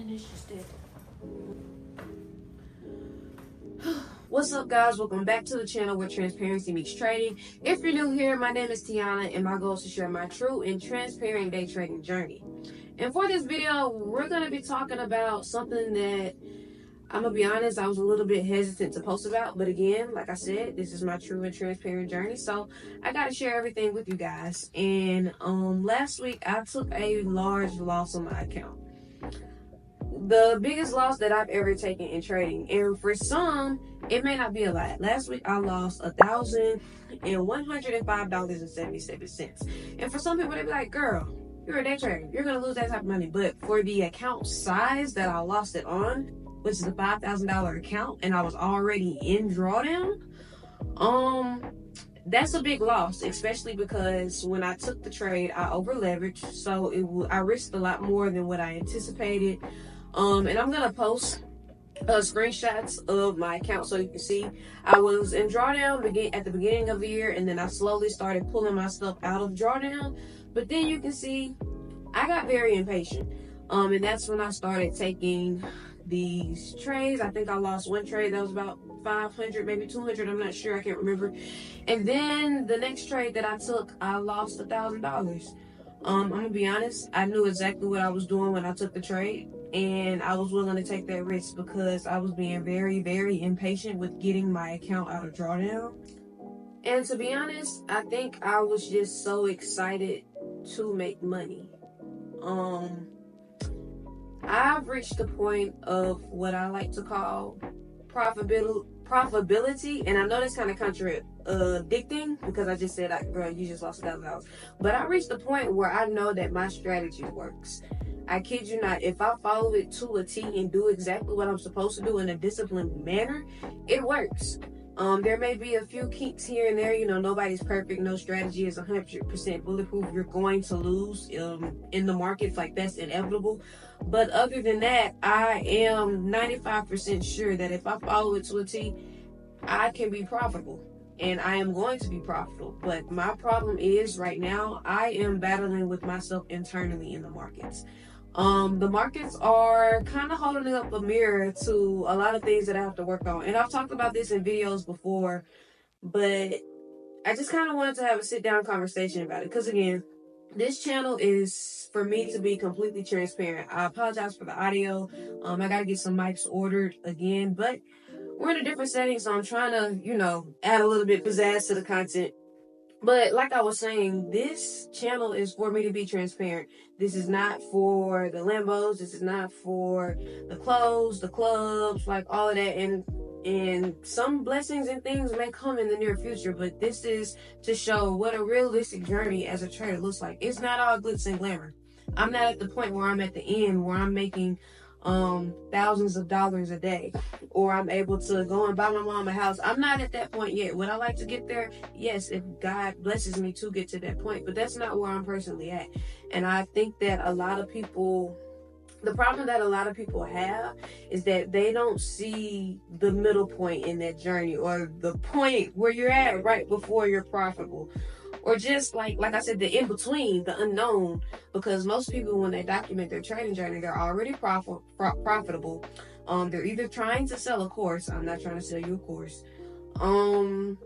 and it's just that. What's up, guys? Welcome back to the channel where transparency meets trading. If you're new here, my name is Tiana, and my goal is to share my true and transparent day trading journey. And for this video, we're going to be talking about something that, I'm going to be honest, I was a little bit hesitant to post about. But again, like I said, this is my true and transparent journey. So I got to share everything with you guys. And last week, I took a large loss on my account. The biggest loss that I've ever taken in trading. And for some, it may not be a lot. Last week, I lost $1,105.77. And for some people, they be like, girl, you're a day trader. You're going to lose that type of money. But for the account size that I lost it on, which is a $5,000 account, and I was already in drawdown, that's a big loss, especially because when I took the trade, I over leveraged. So I risked a lot more than what I anticipated. And I'm going to post screenshots of my account so you can see. I was in drawdown at the beginning of the year, and then I slowly started pulling myself out of drawdown. But then you can see I got very impatient. And that's when I started taking these trades. I think I lost one trade that was about 500, maybe 200. I'm not sure. I can't remember. And then the next trade that I took, I lost $1,000. I'm gonna be honest. I knew exactly what I was doing when I took the trade, and I was willing to take that risk because I was being very, very impatient with getting my account out of drawdown. And to be honest, I think I was just so excited to make money. I've reached the point of what I like to call profitability, and I know that's kind of contradicting because I just said, like, girl, you just lost $1,000. But I reached the point where I know that my strategy works. I kid you not, if I follow it to a T and do exactly what I'm supposed to do in a disciplined manner, it works. There may be a few kinks here and there. You know, nobody's perfect. No strategy is 100% bulletproof. You're going to lose in the markets. Like, that's inevitable. But other than that, I am 95% sure that if I follow it to a T, I can be profitable. And I am going to be profitable. But my problem is right now, I am battling with myself internally in the markets. The markets are kind of holding up a mirror to a lot of things that I have to work on. And I've talked about this in videos before, but I just kind of wanted to have a sit-down conversation about it. Because again, this channel is for me to be completely transparent. I apologize for the audio. I got to get some mics ordered again, but we're in a different setting, so I'm trying to, add a little bit pizzazz to the content. But like I was saying, this channel is for me to be transparent. This is not for the Lambos. This is not for the clothes, the clubs, like all of that. And some blessings and things may come in the near future, but this is to show what a realistic journey as a trader looks like. It's not all glitz and glamour. I'm not at the point where I'm at the end where I'm making thousands of dollars a day, or I'm able to go and buy my mom a house. I'm not at that point yet. Would I like to get there? Yes, if God blesses me to get to that point, but that's not where I'm personally at. And I think that the problem that a lot of people have is that they don't see the middle point in that journey, or the point where you're at right before you're profitable. Or just like I said, the in-between, the unknown. Because most people, when they document their trading journey, they're already profitable. They're either trying to sell a course. I'm not trying to sell you a course. And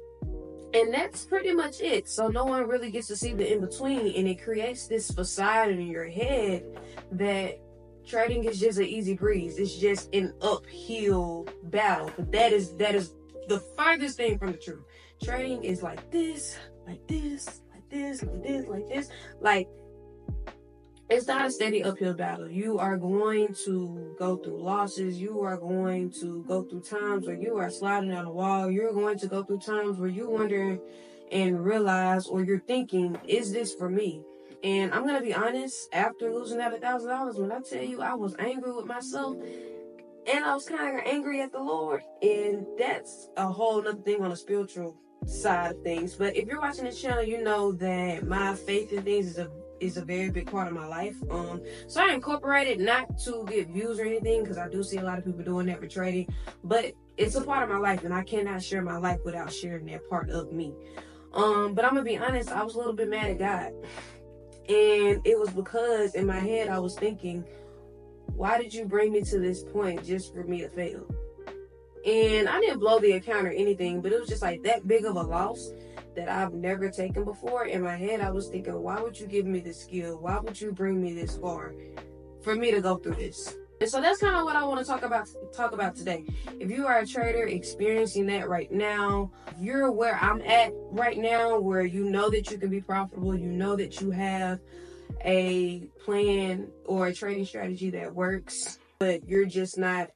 that's pretty much it. So no one really gets to see the in-between. And it creates this facade in your head that trading is just an easy breeze. It's just an uphill battle. But that is the farthest thing from the truth. Trading is like this, like this, like this, like this, like this. Like, it's not a steady uphill battle. You are going to go through losses. You are going to go through times where you are sliding down a wall. You're going to go through times where you wonder and realize, or you're thinking, is this for me? And I'm going to be honest, after losing that $1,000, when I tell you I was angry with myself, and I was kind of angry at the Lord. And that's a whole nother thing on a spiritual side of things. But if you're watching this channel, you know that my faith in things is a very big part of my life. So I incorporated, not to get views or anything, because I do see a lot of people doing that for trading, but it's a part of my life, and I cannot share my life without sharing that part of me. But I'm gonna be honest, I was a little bit mad at God. And it was because in my head I was thinking, Why did you bring me to this point just for me to fail? And I didn't blow the account or anything, but it was just like that big of a loss that I've never taken before. In my head, I was thinking, why would you give me this skill? Why would you bring me this far for me to go through this? And so that's kind of what I want to talk about today. If you are a trader experiencing that right now, if you're where I'm at right now, where you know that you can be profitable, you know that you have a plan or a trading strategy that works, but you're just not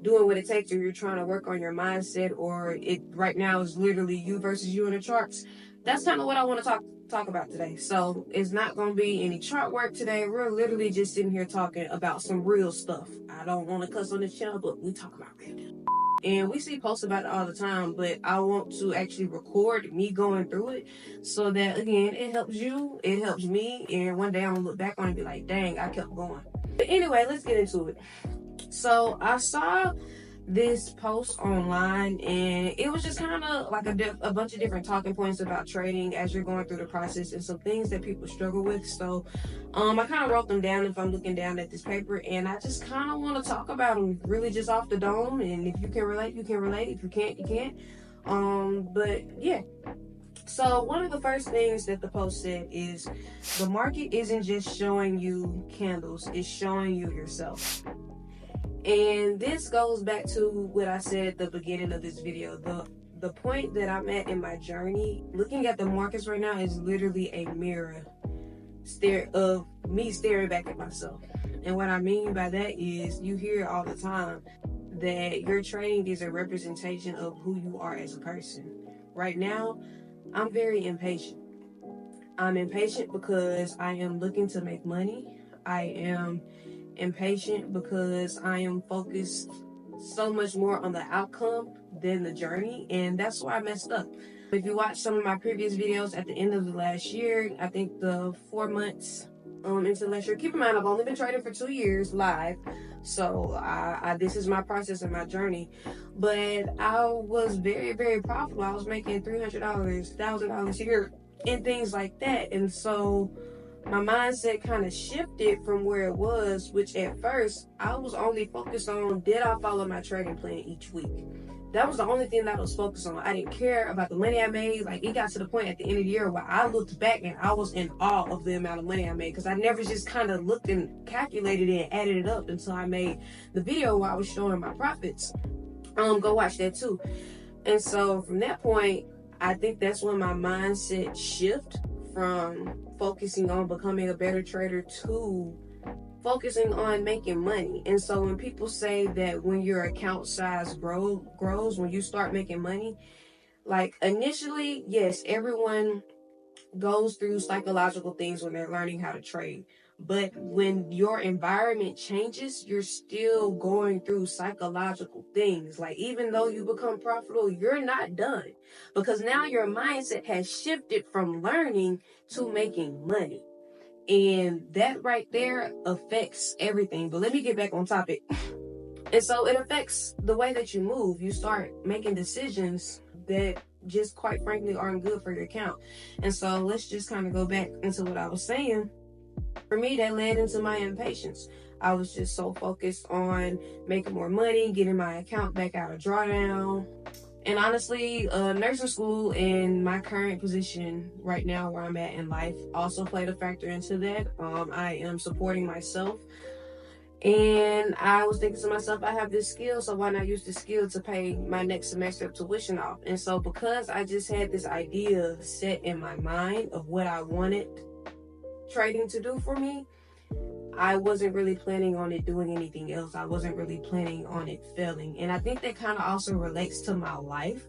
doing what it takes, or you're trying to work on your mindset, or it right now is literally you versus you in the charts. That's kind of what I want to talk about today. So it's not going to be any chart work today. We're literally just sitting here talking about some real stuff. I don't want to cuss on this channel, but we talk about real. And we see posts about it all the time, but I want to actually record me going through it so that, again, it helps you, it helps me, and one day I'm going to look back on it and be like, dang, I kept going. But anyway, let's get into it. So I saw this post online, and it was just kind of like a bunch of different talking points about trading as you're going through the process, and some things that people struggle with. So I kind of wrote them down if I'm looking down at this paper, and I just kind of want to talk about them really just off the dome. And if you can relate, you can relate. If you can't, you can't. But yeah. So one of the first things that the post said is, the market isn't just showing you candles, it's showing you yourself. And this goes back to what I said at the beginning of this video. The point that I'm at in my journey, looking at the markets right now, is literally a mirror of me staring back at myself. And what I mean by that is, you hear all the time that your trading is a representation of who you are as a person. Right now, I'm very impatient. I'm impatient because I am looking to make money. I am impatient because I am focused so much more on the outcome than the journey, and that's why I messed up. If you watch some of my previous videos at the end of the last year, I think the 4 months into last year, keep in mind I've only been trading for 2 years live, so I this is my process and my journey. But I was very, very profitable. I was making $300, $1,000 a year and things like that. And so my mindset kind of shifted from where it was, which at first I was only focused on, did I follow my trading plan each week? That was the only thing that I was focused on. I didn't care about the money I made. Like, it got to the point at the end of the year where I looked back and I was in awe of the amount of money I made, because I never just kind of looked and calculated it and added it up until I made the video where I was showing my profits. Go watch that too. And so from that point, I think that's when my mindset shifted from focusing on becoming a better trader to focusing on making money. And so when people say that when your account size grows, when you start making money, like, initially, yes, everyone goes through psychological things when they're learning how to trade. But when your environment changes, you're still going through psychological things. Like, even though you become profitable, you're not done, because now your mindset has shifted from learning to making money. And that right there affects everything. But let me get back on topic. And so it affects the way that you move. You start making decisions that just, quite frankly, aren't good for your account. And so let's just kind of go back into what I was saying. For me, that led into my impatience. I was just so focused on making more money, getting my account back out of drawdown. And honestly, nursing school and my current position right now where I'm at in life also played a factor into that. I am supporting myself. And I was thinking to myself, I have this skill, so why not use this skill to pay my next semester of tuition off? And so because I just had this idea set in my mind of what I wanted trading to do for me, I wasn't really planning on it doing anything else. I wasn't really planning on it failing. And I think that kind of also relates to my life,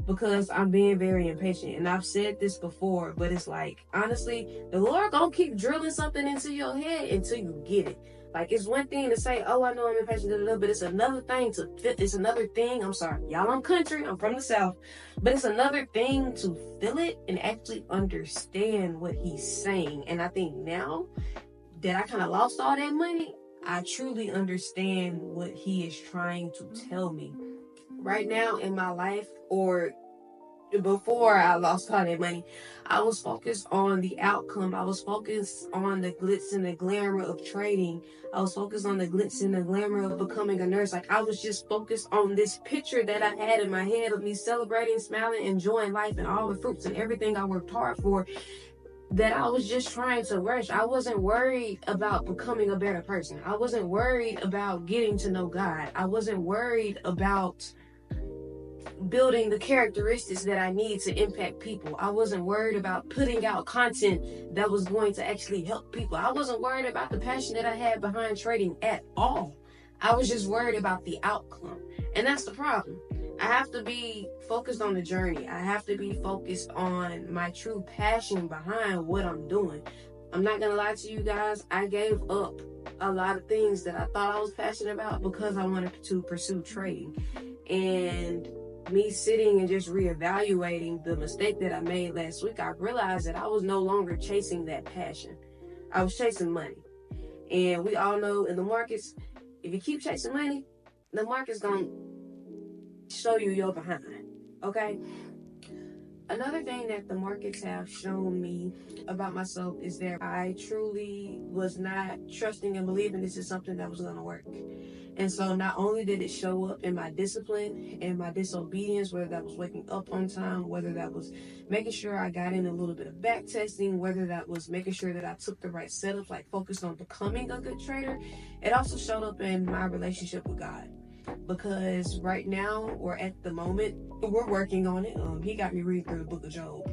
because I'm being very impatient. And I've said this before, but it's like, honestly, the Lord gonna keep drilling something into your head until you get it. Like, it's one thing to say, oh, I know I'm impatient, but it's another thing I'm sorry, y'all, I'm country, I'm from the South, but it's another thing to feel it and actually understand what he's saying. And I think now that I kind of lost all that money, I truly understand what he is trying to tell me. Right now in my life, or before I lost all that money, I was focused on the outcome. I was focused on the glitz and the glamour of trading. I was focused on the glitz and the glamour of becoming a nurse. Like, I was just focused on this picture that I had in my head of me celebrating, smiling, enjoying life and all the fruits and everything I worked hard for, that I was just trying to rush. I wasn't worried about becoming a better person. I wasn't worried about getting to know God. I wasn't worried about building the characteristics that I need to impact people. I wasn't worried about putting out content that was going to actually help people. I wasn't worried about the passion that I had behind trading at all. I was just worried about the outcome. And that's the problem. I have to be focused on the journey. I have to be focused on my true passion behind what I'm doing. I'm not going to lie to you guys. I gave up a lot of things that I thought I was passionate about because I wanted to pursue trading. And me sitting and just reevaluating the mistake that I made last week, I realized that I was no longer chasing that passion. I was chasing money. And we all know in the markets, if you keep chasing money, the market's going to show you your behind. Okay? Another thing that the markets have shown me about myself is that I truly was not trusting and believing this is something that was going to work. And so not only did it show up in my discipline and my disobedience, whether that was waking up on time, whether that was making sure I got in a little bit of back testing, whether that was making sure that I took the right setups, like focused on becoming a good trader, it also showed up in my relationship with God. Because right now, or at the moment, we're working on it. He got me reading through the book of Job.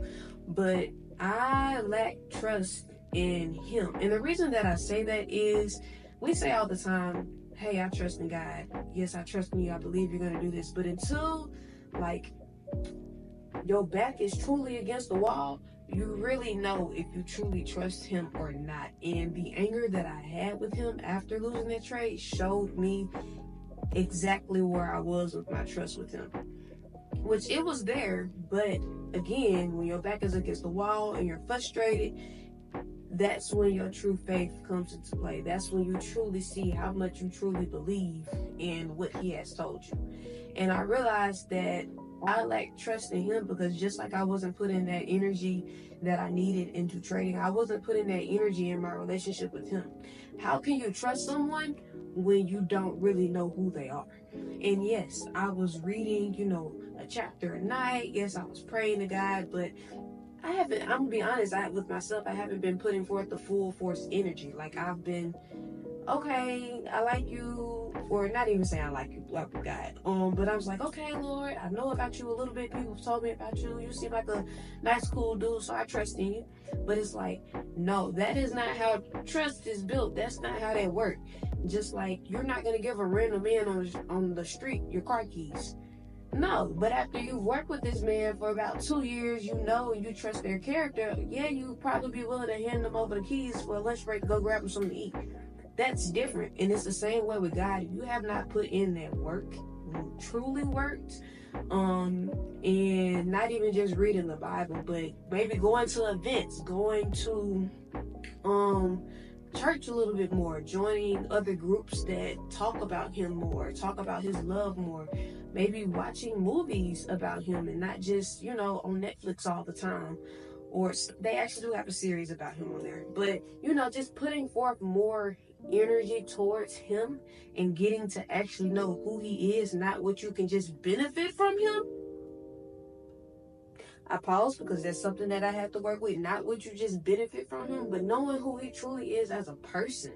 But I lack trust in him. And the reason that I say that is, we say all the time, hey, I trust in God. Yes, I trust in you. I believe you're going to do this. But until, like, your back is truly against the wall, you really know if you truly trust him or not. And the anger that I had with him after losing that trade showed me exactly where I was with my trust with him. Which it was there, but again, when your back is against the wall and you're frustrated, that's when your true faith comes into play. That's when you truly see how much you truly believe in what he has told you. And I realized that I lack trust in him because just like I wasn't putting that energy that I needed into trading, I wasn't putting that energy in my relationship with him. How can you trust someone when you don't really know who they are? And yes, I was reading, a chapter a night. Yes, I was praying to God, but I'm gonna be honest, with myself, I haven't been putting forth the full force energy. Like, I've been, okay, I like you, or not even saying I like you, like God. But I was like, okay, Lord, I know about you a little bit. People have told me about you. You seem like a nice, cool dude, so I trust in you. But it's like, no, that is not how trust is built. That's not how that works. Just like, you're not gonna give a random man on the street your car keys. No, but after you've worked with this man for about 2 years, and you trust their character, yeah, you probably be willing to hand them over the keys for a lunch break to go grab them something to eat. That's different. And it's the same way with God. If you have not put in that work, truly worked, and not even just reading the Bible, but maybe going to events, going to church a little bit more, joining other groups that talk about him more, talk about his love more, maybe watching movies about him and not just, on Netflix all the time. Or they actually do have a series about him on there. But, just putting forth more energy towards him and getting to actually know who he is, not what you can just benefit from him. I pause because that's something that I have to work with. Not what you just benefit from him, but knowing who he truly is as a person.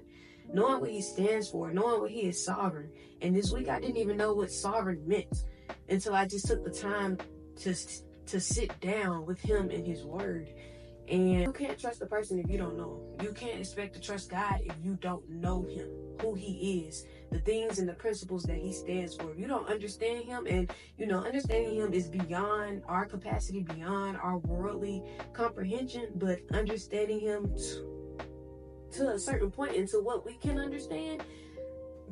Knowing what he stands for. Knowing what he is sovereign. And this week I didn't even know what sovereign meant until I just took the time to sit down with him and his word. And you can't trust a person if you don't know him. You can't expect to trust God if you don't know him, who he is, the things and the principles that he stands for. If you don't understand him, and understanding him is beyond our capacity, beyond our worldly comprehension, but understanding him to a certain point and to what we can understand,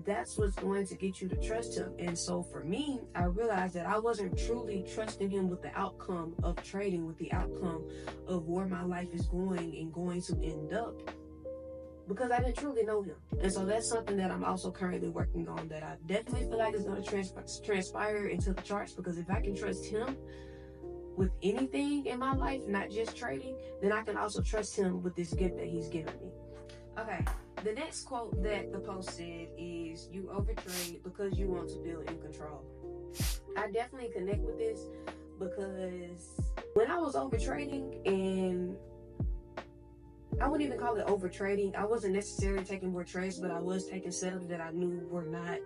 that's what's going to get you to trust him. And so for me, I realized that I wasn't truly trusting him with the outcome of trading, with the outcome of where my life is going and going to end up, because I didn't truly know him. And so that's something that I'm also currently working on, that I definitely feel like is going to transpire into the charts, because if I can trust him, with anything in my life, not just trading, then I can also trust him with this gift that he's given me. Okay, the next quote that the post said is, you overtrade because you want to feel in control. I definitely connect with this because when I was overtrading, and I wouldn't even call it overtrading, I wasn't necessarily taking more trades, but I was taking setups that I knew were not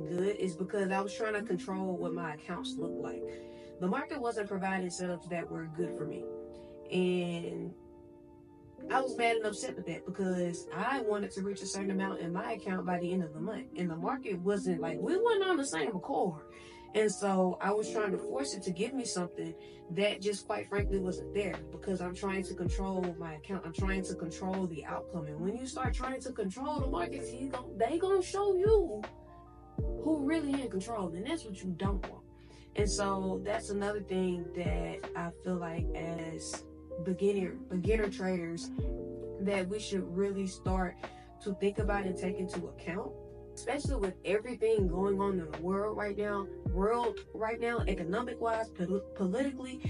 good, is because I was trying to control what my accounts looked like. The market wasn't providing setups that were good for me, and I was mad and upset with that because I wanted to reach a certain amount in my account by the end of the month, and the market wasn't like, we weren't on the same accord. And so I was trying to force it to give me something that just quite frankly wasn't there, because I'm trying to control my account. I'm trying to control the outcome. And when you start trying to control the markets, they gonna show you who really in control, and that's what you don't want. And so that's another thing that I feel like as beginner traders that we should really start to think about and take into account, especially with everything going on in the world right now, economic wise, politically.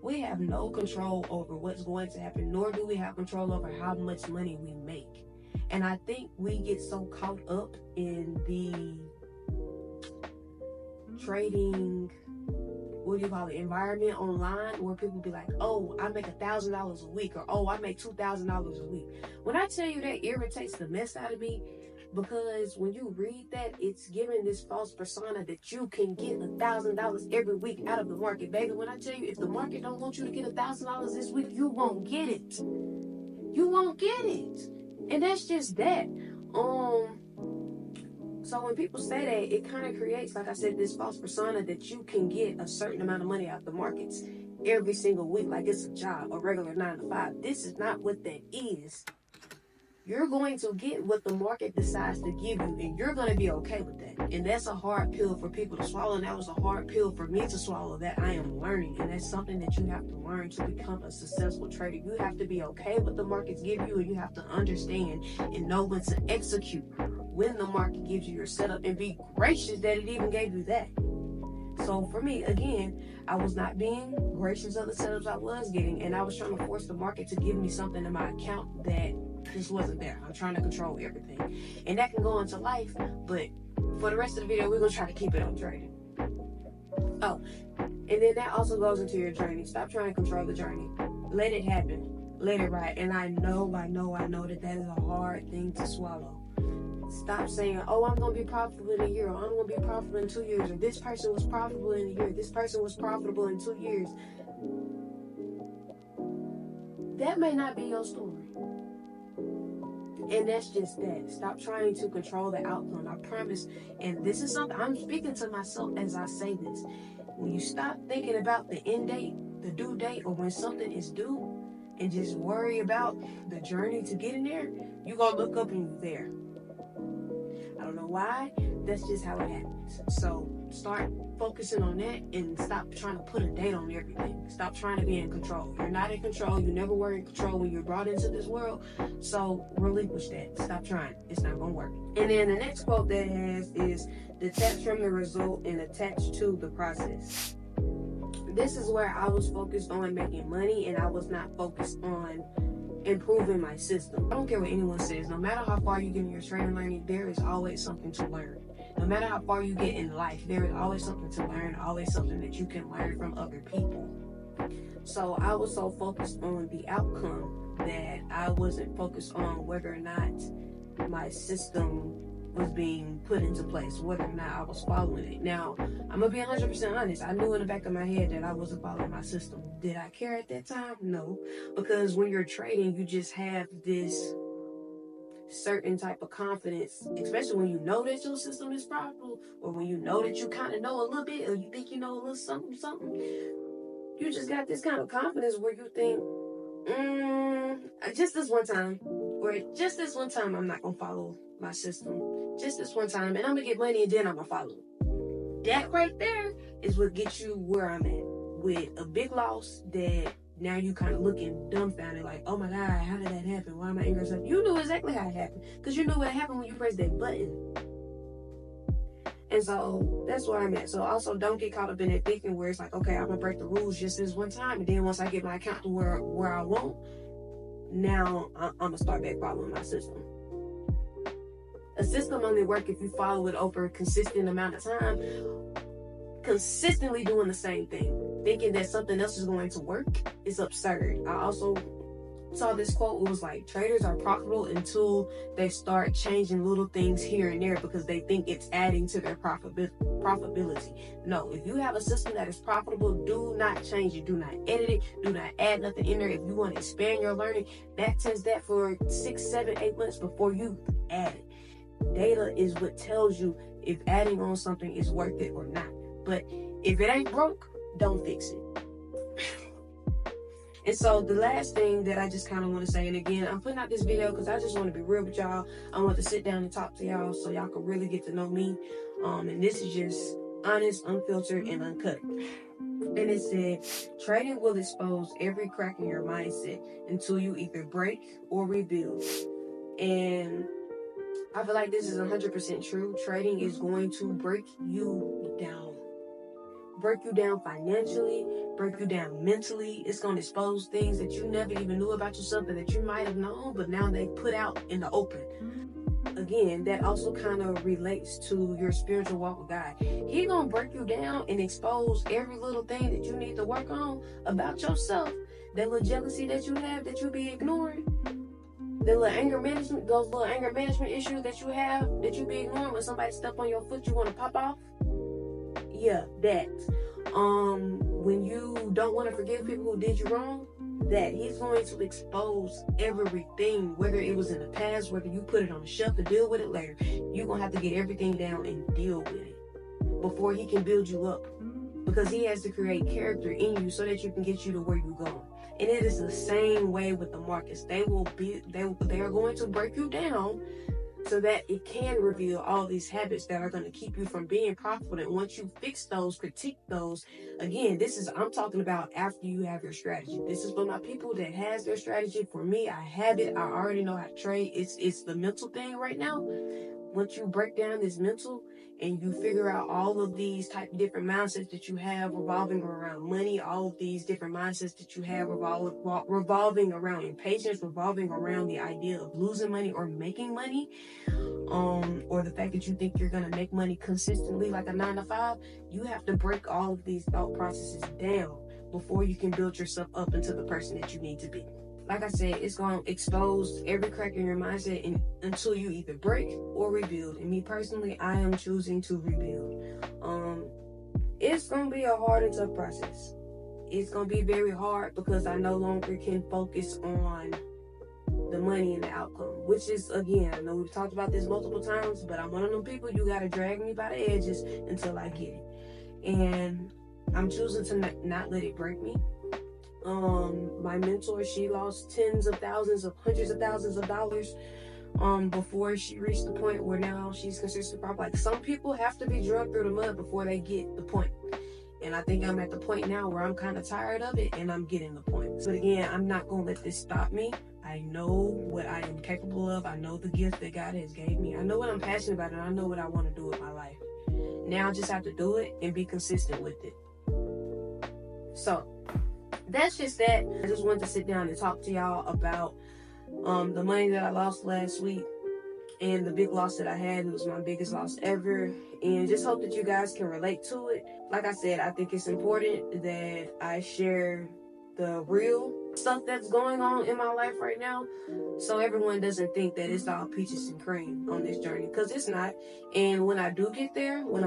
We have no control over what's going to happen, nor do we have control over how much money we make. And I think we get so caught up in the trading, environment online, where people be like, oh, I make $1,000 a week, or oh, I make $2,000 a week. When I tell you, that irritates the mess out of me, because when you read that, it's giving this false persona that you can get $1,000 every week out of the market. Baby, when I tell you, if the market don't want you to get $1,000 this week, you won't get it. You won't get it. And that's just that. So when people say that, it kind of creates, like I said, this false persona that you can get a certain amount of money out of the markets every single week, like it's a job, a regular 9 to 5. This is not what that is. You're going to get what the market decides to give you, and you're going to be okay with that. And that's a hard pill for people to swallow, and that was a hard pill for me to swallow, that I am learning. And that's something that you have to learn to become a successful trader. You have to be okay with the markets give you, and you have to understand and know when to execute when the market gives you your setup, and be gracious that it even gave you that. So for me, again, I was not being gracious of the setups I was getting, and I was trying to force the market to give me something in my account that just wasn't there. I'm trying to control everything, and that can go into life, but for the rest of the video, we're gonna try to keep it on trading. Oh, and then that also goes into your journey. Stop trying to control the journey. Let it happen. Let it ride. And I know that is a hard thing to swallow. Stop saying, oh, I'm going to be profitable in a year, or I'm going to be profitable in 2 years, or this person was profitable in a year, this person was profitable in 2 years. That may not be your story. And that's just that. Stop trying to control the outcome. I promise. And this is something I'm speaking to myself as I say this. When you stop thinking about the end date, the due date, or when something is due, and just worry about the journey to getting there, you're going to look up and you're there. I don't know why. That's just how it happens. So start focusing on that and stop trying to put a date on everything. Stop trying to be in control. You're not in control. You never were in control when you're brought into this world. So relinquish that. Stop trying. It's not going to work. And then the next quote that it has is, detach from the result and attach to the process. This is where I was focused on making money, and I was not focused on improving my system. I don't care what anyone says. No matter how far you get in your trading learning, there is always something to learn. No matter how far you get in life, there is always something to learn, always something that you can learn from other people. So I was so focused on the outcome that I wasn't focused on whether or not my system was being put into place, whether or not I was following it. Now, I'm gonna be 100% honest. I knew in the back of my head that I wasn't following my system. Did I care at that time? No, because when you're trading, you just have this certain type of confidence, especially when you know that your system is profitable, or when you know that you kind of know a little bit, or you think you know a little something. You just got this kind of confidence where you think, just this one time, I'm not gonna follow my system. Just this one time, and I'm gonna get money, and then I'm gonna follow. That right there is what gets you where I'm at, with a big loss that now you kind of looking dumbfounded, like, oh my God, how did that happen? Why am I angry? You knew exactly how it happened, because you knew what happened when you pressed that button. And so that's where I'm at. So also don't get caught up in that thinking where it's like, okay, I'm gonna break the rules just this one time, and then once I get my account to where I want, now I'm gonna start back following my system. A system only works if you follow it over a consistent amount of time, consistently doing the same thing. Thinking that something else is going to work is absurd. I also saw this quote. It was like, traders are profitable until they start changing little things here and there because they think it's adding to their profitability. No, if you have a system that is profitable, do not change it. Do not edit it. Do not add nothing in there. If you want to expand your learning, back test that for 6, 7, 8 months before you add it. Data is what tells you if adding on something is worth it or not. But if it ain't broke, don't fix it. And so the last thing that I just kind of want to say, and again, I'm putting out this video because I just want to be real with y'all. I want to sit down and talk to y'all so y'all can really get to know me. And this is just honest, unfiltered, and uncut. And it said, trading will expose every crack in your mindset until you either break or rebuild. And I feel like this is 100% true. Trading is going to break you down. Break you down financially, break you down mentally. It's going to expose things that you never even knew about yourself and that you might have known, but now they put out in the open. Again, that also kind of relates to your spiritual walk with God. He's going to break you down and expose every little thing that you need to work on about yourself. That little jealousy that you have that you be ignoring. The little anger management, those little anger management issues that you have that you be ignoring when somebody step on your foot, you want to pop off. Yeah, that. When you don't want to forgive people who did you wrong, that he's going to expose everything, whether it was in the past, whether you put it on the shelf to deal with it later. You're going to have to get everything down and deal with it before he can build you up, because he has to create character in you so that you can get you to where you're going. And it is the same way with the markets. They are going to break you down so that it can reveal all these habits that are going to keep you from being profitable. And once you fix those, critique those, again, I'm talking about after you have your strategy. This is for my people that has their strategy. For me, I have it. I already know how to trade. It's the mental thing right now. Once you break down this mental and you figure out all of these type of different mindsets that you have revolving around money, all of these different mindsets that you have revolving around impatience, revolving around the idea of losing money or making money, or the fact that you think you're going to make money consistently like a 9 to 5, you have to break all of these thought processes down before you can build yourself up into the person that you need to be. Like I said, it's going to expose every crack in your mindset until you either break or rebuild. And me personally, I am choosing to rebuild. It's going to be a hard and tough process. It's going to be very hard because I no longer can focus on the money and the outcome, which is, again, I know we've talked about this multiple times, but I'm one of them people, you got to drag me by the edges until I get it. And I'm choosing to not let it break me. My mentor, she lost tens of thousands of hundreds of thousands of dollars before she reached the point where now she's consistently profitable. Like, some people have to be drugged through the mud before they get the point. And I think I'm at the point now where I'm kind of tired of it and I'm getting the point. But again, I'm not going to let this stop me. I know what I am capable of. I know the gift that God has gave me. I know what I'm passionate about, and I know what I want to do with my life. Now I just have to do it and be consistent with it. So that's just that. I just wanted to sit down and talk to y'all about the money that I lost last week and the big loss that I had. It was my biggest loss ever, and just hope that you guys can relate to it. Like I said, I think it's important that I share the real stuff that's going on in my life right now, so everyone doesn't think that it's all peaches and cream on this journey, because it's not. And when I do get there, when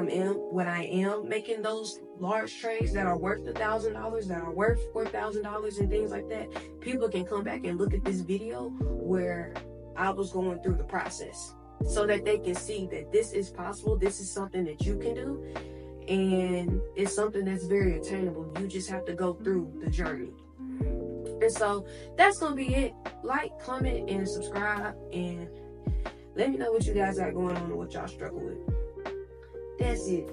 I am making those large trades that are worth $1,000, that are worth $4,000 and things like that, people can come back and look at this video where I was going through the process, so that they can see that this is possible. This is something that you can do, and it's something that's very attainable. You just have to go through the journey. And so that's gonna be it. Like, comment, and subscribe, and let me know what you guys got going on and what y'all struggle with. That's it.